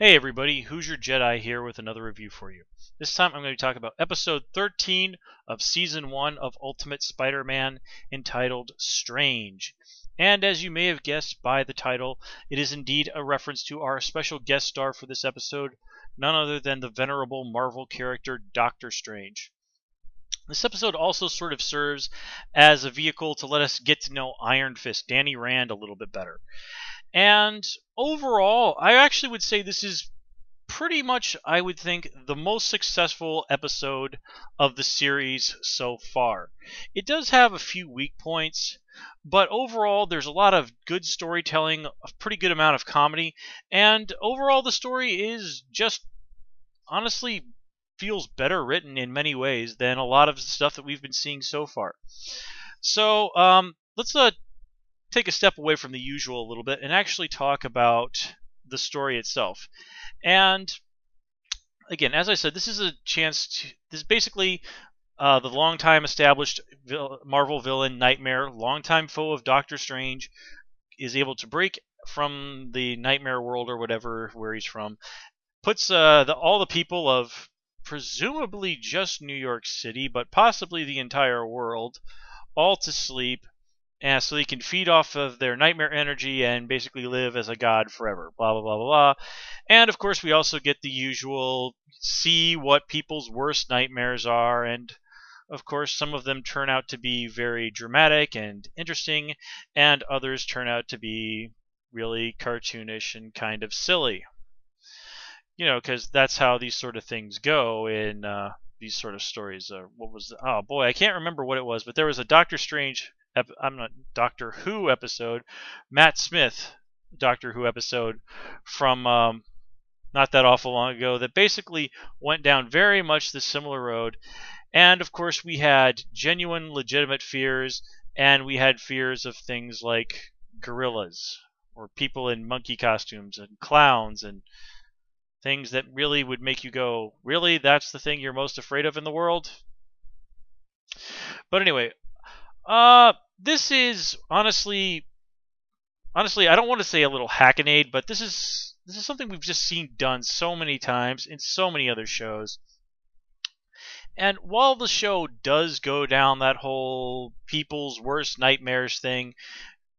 Hey everybody, Hoosier Jedi here with another review for you. This time I'm going to talk about episode 13 of season 1 of Ultimate Spider-Man, entitled Strange. And as you may have guessed by the title, it is indeed a reference to our special guest star for this episode, none other than the venerable Marvel character Doctor Strange. This episode also sort of serves as a vehicle to let us get to know Iron Fist, Danny Rand, a little bit better. And overall, I actually would say this is pretty much, I would think, the most successful episode of the series so far. It does have a few weak points, but overall there's a lot of good storytelling, a pretty good amount of comedy, and overall the story is just honestly feels better written in many ways than a lot of the stuff that we've been seeing so far. So let's take a step away from the usual a little bit and actually talk about the story itself. And again, as I said, this is a chance to. This is basically the long-time established Marvel villain Nightmare, longtime foe of Doctor Strange, is able to break from the Nightmare world or whatever where he's from, puts all the people of presumably just New York City, but possibly the entire world, all to sleep. And so they can feed off of their nightmare energy and basically live as a god forever. Blah, blah, blah, blah, blah. And of course, we also get the usual see what people's worst nightmares are. And of course, some of them turn out to be very dramatic and interesting, and others turn out to be really cartoonish and kind of silly. You know, because that's how these sort of things go in these sort of stories. Oh boy, I can't remember what it was, but there was a Doctor Strange. I'm not Doctor Who episode, Matt Smith Doctor Who episode from not that awful long ago that basically went down very much the similar road. And of course, we had genuine, legitimate fears, and we had fears of things like gorillas or people in monkey costumes and clowns and things that really would make you go, really? That's the thing you're most afraid of in the world? But anyway, this is honestly, I don't want to say a little hackneyed, but this is something we've just seen done so many times in so many other shows. And while the show does go down that whole people's worst nightmares thing,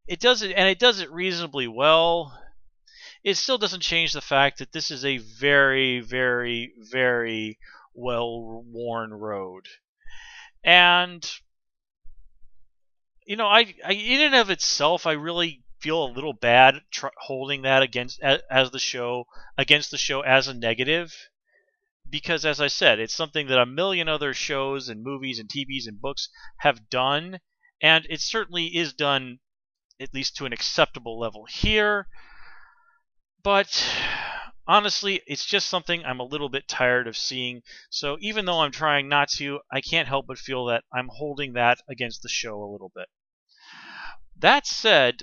it does it reasonably well. It still doesn't change the fact that this is a very, very, very well-worn road. And you know, I in and of itself, I really feel a little bad holding that against the show as a negative, because as I said, it's something that a million other shows and movies and TVs and books have done, and it certainly is done at least to an acceptable level here. But honestly, it's just something I'm a little bit tired of seeing. So even though I'm trying not to, I can't help but feel that I'm holding that against the show a little bit. That said,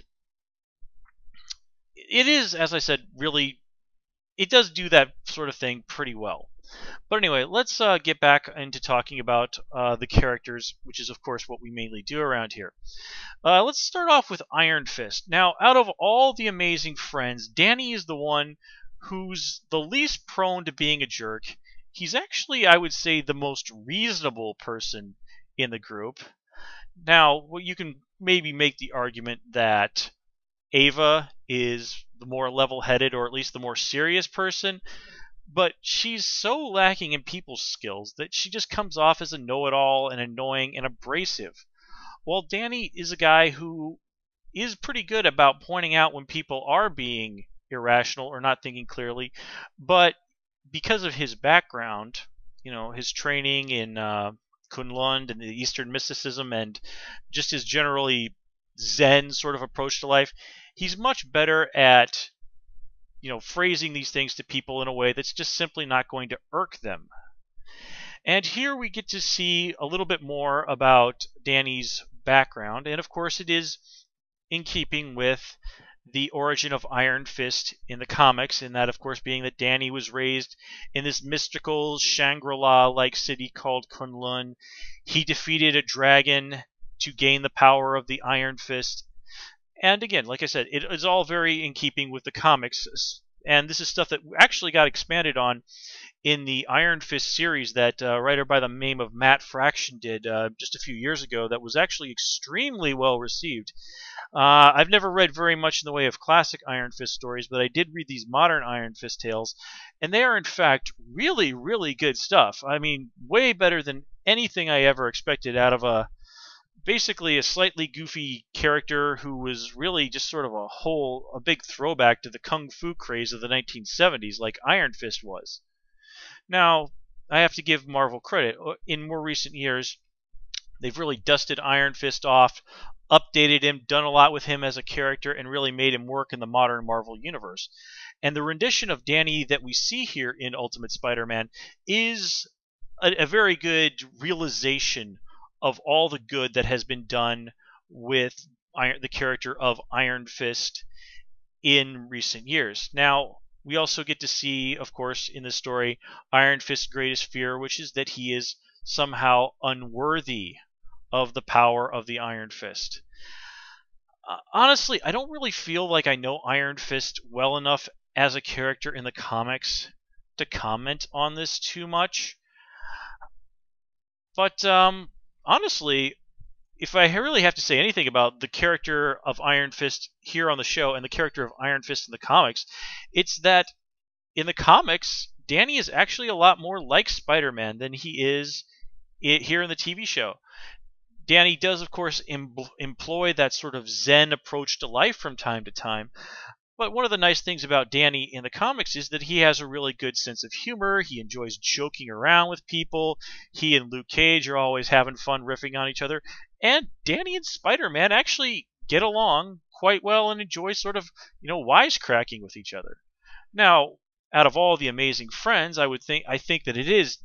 it is, as I said, really, it does do that sort of thing pretty well. But anyway, let's get back into talking about the characters, which is, of course, what we mainly do around here. Let's start off with Iron Fist. Now, out of all the amazing friends, Danny is the one who's the least prone to being a jerk. He's actually, I would say, the most reasonable person in the group. Now, you can maybe make the argument that Ava is the more level-headed, or at least the more serious person, but she's so lacking in people's skills that she just comes off as a know-it-all and annoying and abrasive. While Danny is a guy who is pretty good about pointing out when people are being irrational or not thinking clearly, but because of his background, you know, his training in Kunlun and the Eastern mysticism and just his generally Zen sort of approach to life, he's much better at, you know, phrasing these things to people in a way that's just simply not going to irk them. And here we get to see a little bit more about Danny's background, and of course it is in keeping with the origin of Iron Fist in the comics, and that of course being that Danny was raised in this mystical Shangri-La-like city called Kunlun. He defeated a dragon to gain the power of the Iron Fist. And again, like I said, it is all very in keeping with the comics and this is stuff that actually got expanded on in the Iron Fist series that a writer by the name of Matt Fraction did just a few years ago that was actually extremely well received. I've never read very much in the way of classic Iron Fist stories, but I did read these modern Iron Fist tales, and they are in fact really, really good stuff. I mean, way better than anything I ever expected out of basically a slightly goofy character who was really just sort of a big throwback to the kung fu craze of the 1970s, like Iron Fist was. Now, I have to give Marvel credit. In more recent years, they've really dusted Iron Fist off, updated him, done a lot with him as a character, and really made him work in the modern Marvel universe. And the rendition of Danny that we see here in Ultimate Spider-Man is a very good realization of all the good that has been done with the character of Iron Fist in recent years. Now, we also get to see, of course, in the story, Iron Fist's greatest fear, which is that he is somehow unworthy of the power of the Iron Fist. Honestly, I don't really feel like I know Iron Fist well enough as a character in the comics to comment on this too much. But honestly, if I really have to say anything about the character of Iron Fist here on the show and the character of Iron Fist in the comics, it's that in the comics, Danny is actually a lot more like Spider-Man than he is here in the TV show. Danny does, of course, employ that sort of Zen approach to life from time to time. But one of the nice things about Danny in the comics is that he has a really good sense of humor. He enjoys joking around with people. He and Luke Cage are always having fun riffing on each other. And Danny and Spider-Man actually get along quite well and enjoy sort of, wisecracking with each other. Now, out of all the amazing friends, I think that it is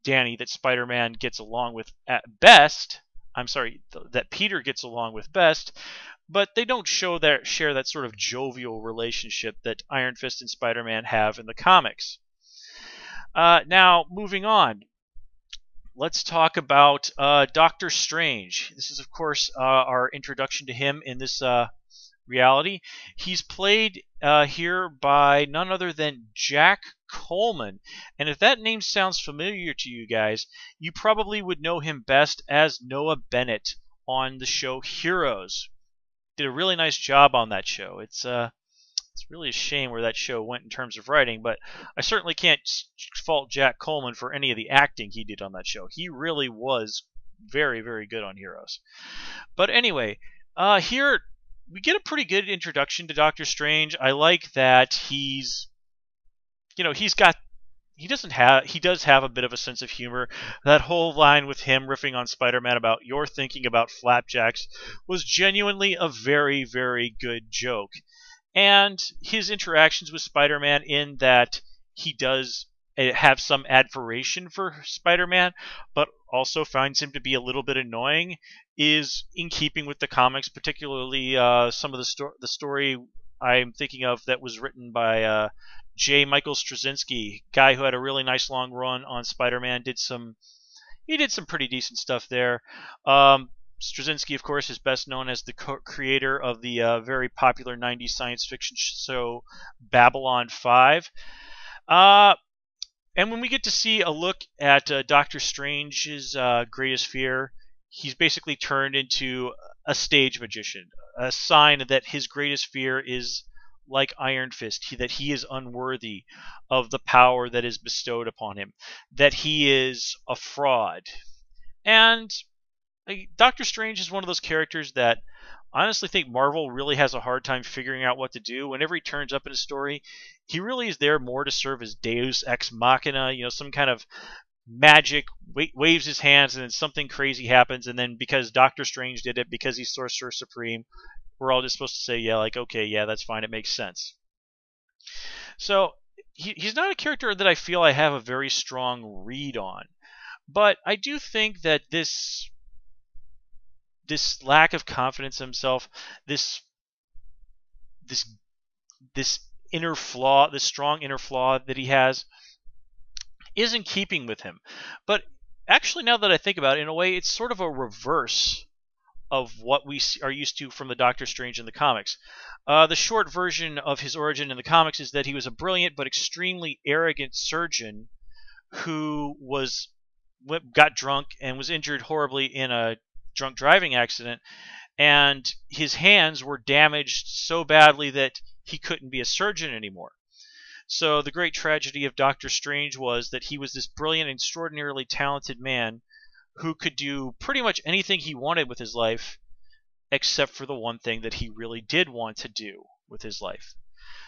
Danny that Spider-Man gets along with at best. I'm sorry, that Peter gets along with best. But they don't share that sort of jovial relationship that Iron Fist and Spider-Man have in the comics. Now, moving on, let's talk about Doctor Strange. This is, of course, our introduction to him in this reality. He's played here by none other than Jack Coleman. And if that name sounds familiar to you guys, you probably would know him best as Noah Bennett on the show Heroes. Did a really nice job on that show. It's really a shame where that show went in terms of writing, but I certainly can't fault Jack Coleman for any of the acting he did on that show. He really was very, very good on Heroes. But anyway, here we get a pretty good introduction to Doctor Strange. I like that he does have a bit of a sense of humor. That whole line with him riffing on Spider-Man about "you're thinking about flapjacks" was genuinely a very, very good joke. And his interactions with Spider-Man, in that he does have some admiration for Spider-Man, but also finds him to be a little bit annoying, is in keeping with the comics, particularly some of the story I'm thinking of that was written by J. Michael Straczynski, guy who had a really nice long run on Spider-Man. He did some pretty decent stuff there. Straczynski, of course, is best known as the creator of the very popular 90s science fiction show Babylon 5. And when we get to see a look at Doctor Strange's greatest fear, he's basically turned into a stage magician, a sign that his greatest fear is like Iron Fist, that he is unworthy of the power that is bestowed upon him, that he is a fraud. And Doctor Strange is one of those characters that I honestly think Marvel really has a hard time figuring out what to do. Whenever he turns up in a story, he really is there more to serve as Deus Ex Machina, some kind of magic, waves his hands, and then something crazy happens, and then because Doctor Strange did it, because he's Sorcerer Supreme, we're all just supposed to say, yeah, like, okay, yeah, that's fine, it makes sense. So he's not a character that I feel I have a very strong read on. But I do think that this lack of confidence in himself, this inner flaw, this strong inner flaw that he has, is in keeping with him. But actually, now that I think about it, in a way, it's sort of a reverse of what we are used to from the Doctor Strange in the comics. The short version of his origin in the comics is that he was a brilliant but extremely arrogant surgeon who got drunk and was injured horribly in a drunk driving accident, and his hands were damaged so badly that he couldn't be a surgeon anymore. So the great tragedy of Doctor Strange was that he was this brilliant, extraordinarily talented man who could do pretty much anything he wanted with his life, except for the one thing that he really did want to do with his life.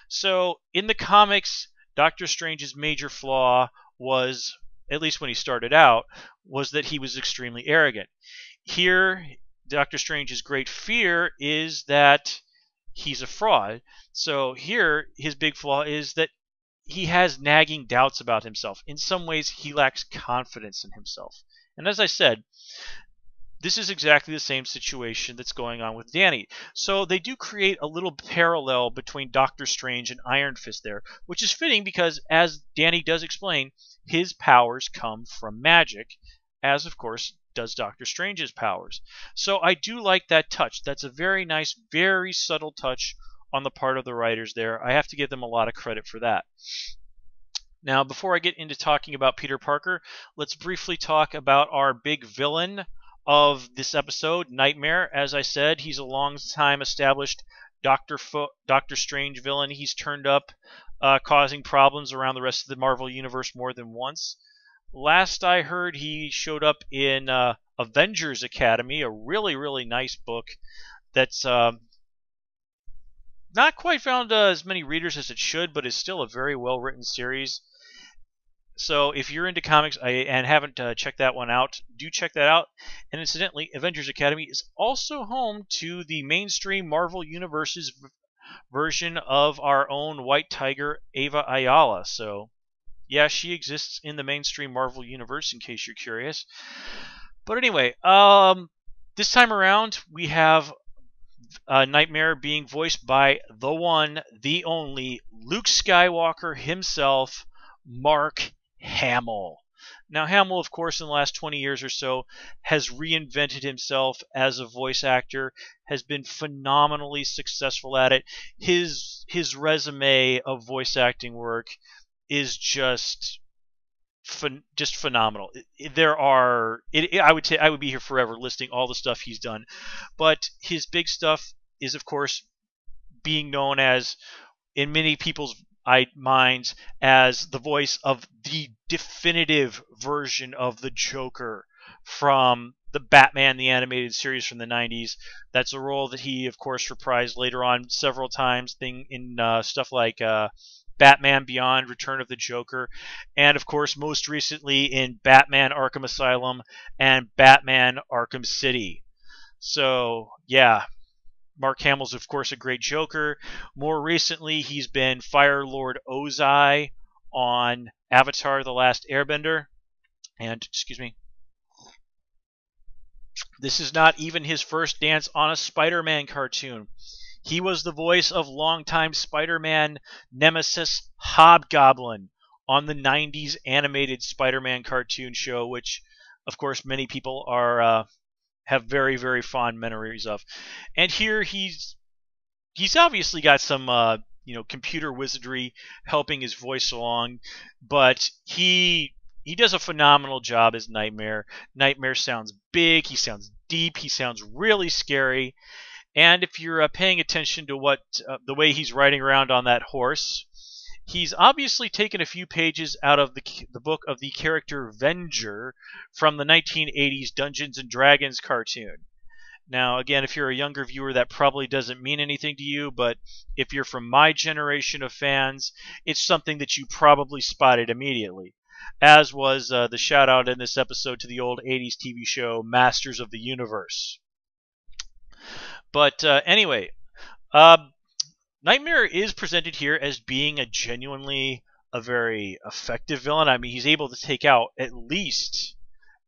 So in the comics, Doctor Strange's major flaw was, at least when he started out, was that he was extremely arrogant. Here, Doctor Strange's great fear is that he's a fraud. So here, his big flaw is that he has nagging doubts about himself. In some ways, he lacks confidence in himself. And as I said, this is exactly the same situation that's going on with Danny. So they do create a little parallel between Doctor Strange and Iron Fist there, which is fitting because, as Danny does explain, his powers come from magic, as of course does Doctor Strange's powers. So I do like that touch. That's a very nice, very subtle touch on the part of the writers there. I have to give them a lot of credit for that. Now, before I get into talking about Peter Parker, let's briefly talk about our big villain of this episode, Nightmare. As I said, he's a long-time established Doctor Strange villain. He's turned up causing problems around the rest of the Marvel Universe more than once. Last I heard, he showed up in Avengers Academy, a really, really nice book that's not quite found as many readers as it should, but is still a very well-written series. So if you're into comics and haven't checked that one out, do check that out. And incidentally, Avengers Academy is also home to the mainstream Marvel Universe's version of our own White Tiger, Ava Ayala. So yeah, she exists in the mainstream Marvel Universe, in case you're curious. But anyway, this time around, we have Nightmare being voiced by the one, the only, Luke Skywalker himself, Mark Hamill. Now, Hamill, of course, in the last 20 years or so, has reinvented himself as a voice actor, has been phenomenally successful at it. His resume of voice acting work is just phenomenal. I would say I would be here forever listing all the stuff he's done, but his big stuff is, of course, being known as, in many people's minds, as the voice of the definitive version of the Joker from the Batman the Animated Series from the 90s. That's a role that he, of course, reprised later on several times in stuff like Batman Beyond, Return of the Joker, and of course most recently in Batman Arkham Asylum and Batman Arkham City. So yeah, Mark Hamill's of course a great Joker. More recently he's been Fire Lord Ozai on Avatar: The Last Airbender. And excuse me, this is not even his first dance on a Spider-Man cartoon. He was the voice of longtime Spider-Man nemesis Hobgoblin on the 90s animated Spider-Man cartoon show, which, of course, many people have very, very fond memories of. And here he's obviously got some computer wizardry helping his voice along, but he does a phenomenal job as Nightmare. Nightmare sounds big, he sounds deep, he sounds really scary. And if you're paying attention to what the way he's riding around on that horse, he's obviously taken a few pages out of the book of the character Venger from the 1980s Dungeons and Dragons cartoon. Now, again, if you're a younger viewer, that probably doesn't mean anything to you, but if you're from my generation of fans, it's something that you probably spotted immediately, as was the shout-out in this episode to the old 80s TV show Masters of the Universe. But anyway, Nightmare is presented here as being a very effective villain. I mean, he's able to take out at least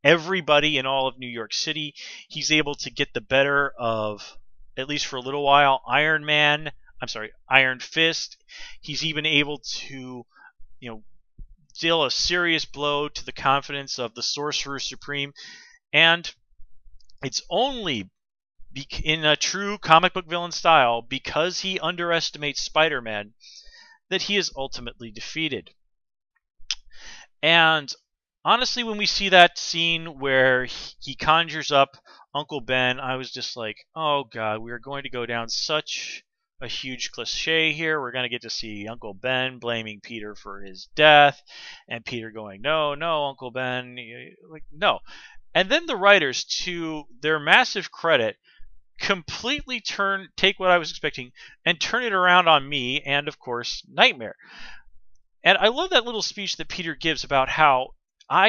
everybody in all of New York City. He's able to get the better of, at least for a little while, Iron Fist. He's even able to, deal a serious blow to the confidence of the Sorcerer Supreme. And it's only in a true comic book villain style, because he underestimates Spider-Man, that he is ultimately defeated. And honestly, when we see that scene where he conjures up Uncle Ben, I was just like, oh god, we are going to go down such a huge cliche here. We're going to get to see Uncle Ben blaming Peter for his death, and Peter going, no, no, Uncle Ben, like, no. And then the writers, to their massive credit, completely take what I was expecting and turn it around on me and, of course, Nightmare. And I love that little speech that Peter gives about how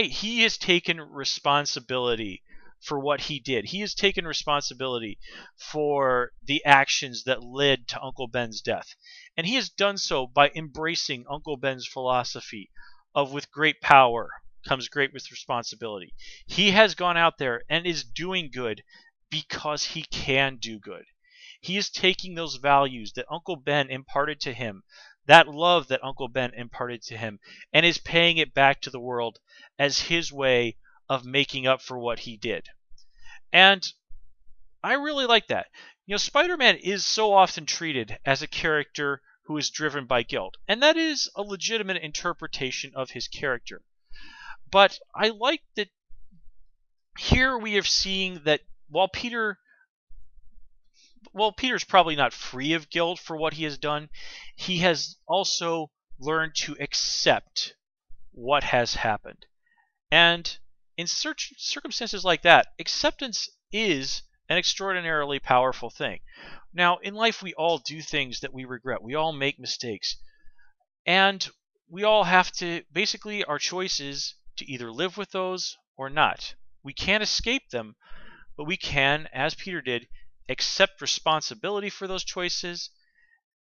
he has taken responsibility for what he did. He has taken responsibility for the actions that led to Uncle Ben's death. And he has done so by embracing Uncle Ben's philosophy of with great power comes great with responsibility. He has gone out there and is doing good because he can do good. He is taking those values that Uncle Ben imparted to him, that love that Uncle Ben imparted to him, and is paying it back to the world as his way of making up for what he did. And I really like that. You know, Spider-Man is so often treated as a character who is driven by guilt, and that is a legitimate interpretation of his character. But I like that here we are seeing that while Peter's probably not free of guilt for what he has done, he has also learned to accept what has happened. And in circumstances like that, acceptance is an extraordinarily powerful thing. Now, in life, we all do things that we regret. We all make mistakes. And we all have to, basically, our choice is to either live with those or not. We can't escape them, but we can, as Peter did, accept responsibility for those choices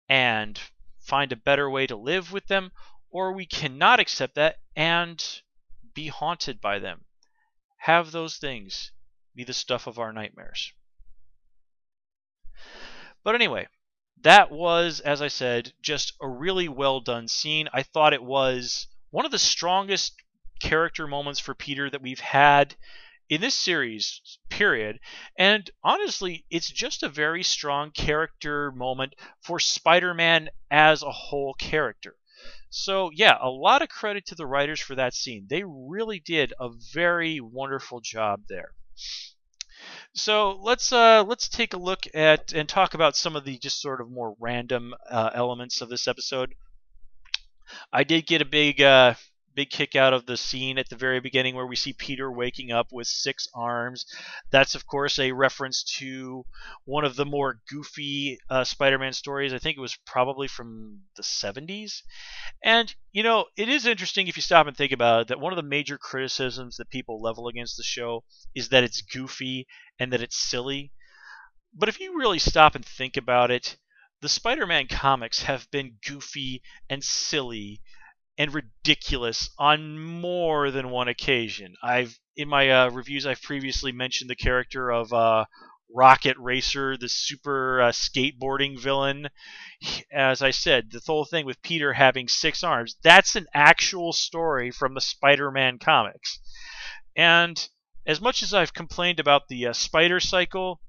and find a better way to live with them, or we cannot accept that and be haunted by them. Have those things be the stuff of our nightmares. But anyway, that was, as I said, just a really well done scene. I thought it was one of the strongest character moments for Peter that we've had in this series, period. And honestly, it's just a very strong character moment for Spider-Man as a whole character. So yeah, a lot of credit to the writers for that scene. They really did a very wonderful job there. So let's take a look at and talk about some of the just sort of more random elements of this episode. I did get a big kick out of the scene at the very beginning where we see Peter waking up with 6 arms. That's, of course, a reference to one of the more goofy Spider-Man stories. I think it was probably from the 70s. And, you know, it is interesting if you stop and think about it that one of the major criticisms that people level against the show is that it's goofy and that it's silly. But if you really stop and think about it, the Spider-Man comics have been goofy and silly and ridiculous on more than one occasion. In my reviews, I've previously mentioned the character of Rocket Racer, the super skateboarding villain. As I said, the whole thing with Peter having 6 arms, that's an actual story from the Spider-Man comics. And as much as I've complained about the spider cycle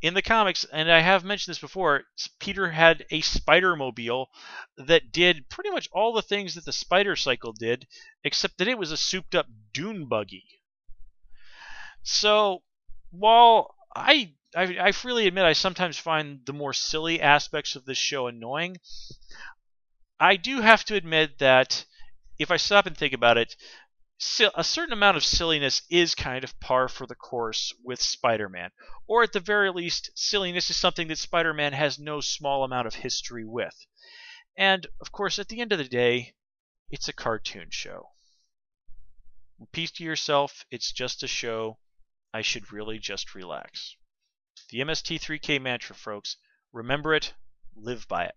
in the comics, and I have mentioned this before, Peter had a Spider-Mobile that did pretty much all the things that the Spider Cycle did, except that it was a souped-up dune buggy. So, while I freely admit I sometimes find the more silly aspects of this show annoying, I do have to admit that if I stop and think about it, a certain amount of silliness is kind of par for the course with Spider-Man. Or at the very least, silliness is something that Spider-Man has no small amount of history with. And, of course, at the end of the day, it's a cartoon show. Repeat to yourself, it's just a show. I should really just relax. The MST3K mantra, folks. Remember it, live by it.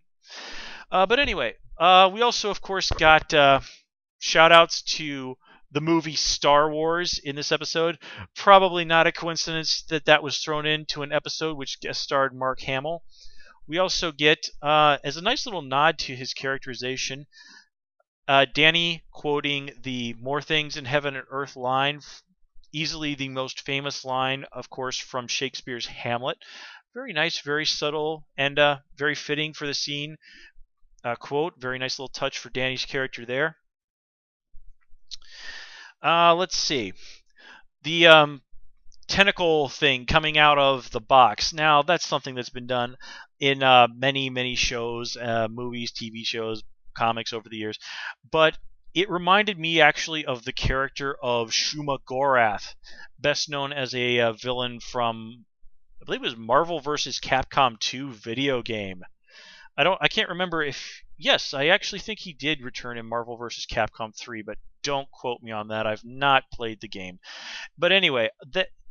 But anyway, we also, of course, got shout-outs to the movie Star Wars in this episode. Probably not a coincidence that that was thrown into an episode which guest starred Mark Hamill. We also get, as a nice little nod to his characterization, Danny quoting the "More Things in Heaven and Earth" line easily the most famous line, of course, from Shakespeare's Hamlet. Very nice, very subtle, and very fitting for the scene. Quote, very nice little touch for Danny's character there. Let's see. The tentacle thing coming out of the box. Now, that's something that's been done in many, many shows, movies, TV shows, comics over the years. But it reminded me actually of the character of Shuma Gorath, best known as a villain from, I believe it was Marvel vs. Capcom 2 video game. I can't remember if, yes, I actually think he did return in Marvel vs. Capcom 3, but don't quote me on that. I've not played the game. But anyway,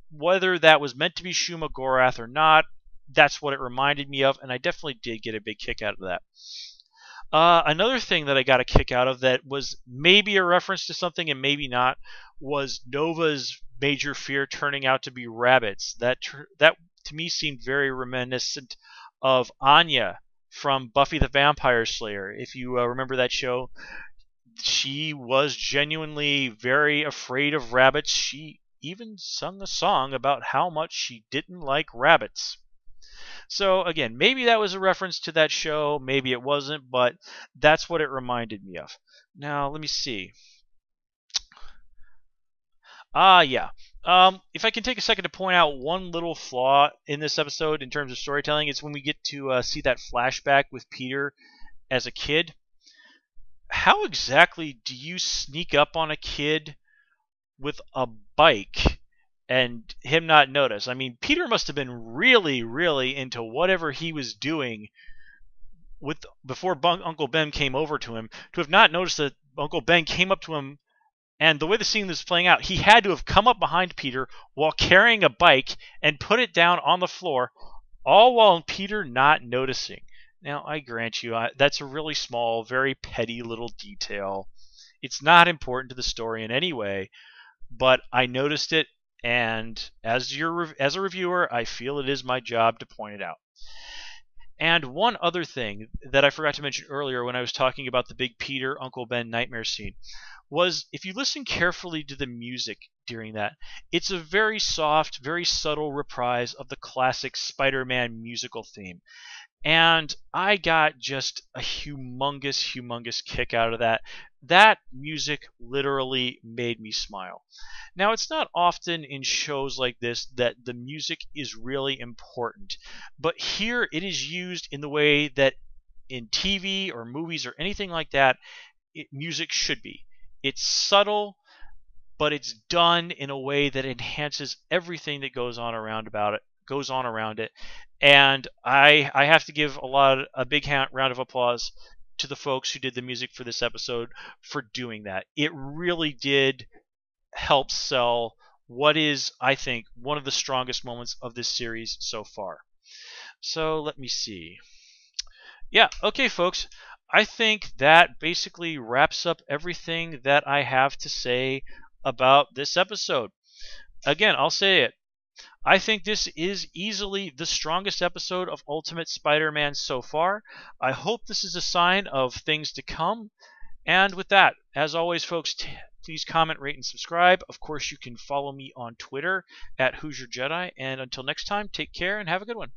whether that was meant to be Shuma Gorath or not, that's what it reminded me of, and I definitely did get a big kick out of that. Another thing that I got a kick out of that was maybe a reference to something and maybe not was Nova's major fear turning out to be rabbits. That to me seemed very reminiscent of Anya from Buffy the Vampire Slayer. If you remember that show, she was genuinely very afraid of rabbits. She even sung a song about how much she didn't like rabbits. So again, maybe that was a reference to that show, maybe it wasn't, but that's what it reminded me of. Now, let me see. Yeah. If I can take a second to point out one little flaw in this episode in terms of storytelling, it's when we get to see that flashback with Peter as a kid. How exactly do you sneak up on a kid with a bike and him not notice? I mean, Peter must have been really, really into whatever he was doing before Uncle Ben came over to him to have not noticed that Uncle Ben came up to him. And the way the scene was playing out, he had to have come up behind Peter while carrying a bike and put it down on the floor, all while Peter not noticing. Now, I grant you, that's a really small, very petty little detail. It's not important to the story in any way, but I noticed it, and as a reviewer, I feel it is my job to point it out. And one other thing that I forgot to mention earlier when I was talking about the big Peter Uncle Ben nightmare scene was, if you listen carefully to the music during that, it's a very soft, very subtle reprise of the classic Spider-Man musical theme. And I got just a humongous, humongous kick out of that. That music literally made me smile. Now, it's not often in shows like this that the music is really important, but here it is used in the way that in TV or movies or anything like that, music should be. It's subtle, but it's done in a way that enhances everything that goes on around it. And I have to give a big round of applause to the folks who did the music for this episode for doing that. It really did help sell what is, I think, one of the strongest moments of this series so far. So let me see. Yeah, okay, folks. I think that basically wraps up everything that I have to say about this episode. Again, I'll say it. I think this is easily the strongest episode of Ultimate Spider-Man so far. I hope this is a sign of things to come. And with that, as always, folks, please comment, rate, and subscribe. Of course, you can follow me on Twitter at Hoosier Jedi. And until next time, take care and have a good one.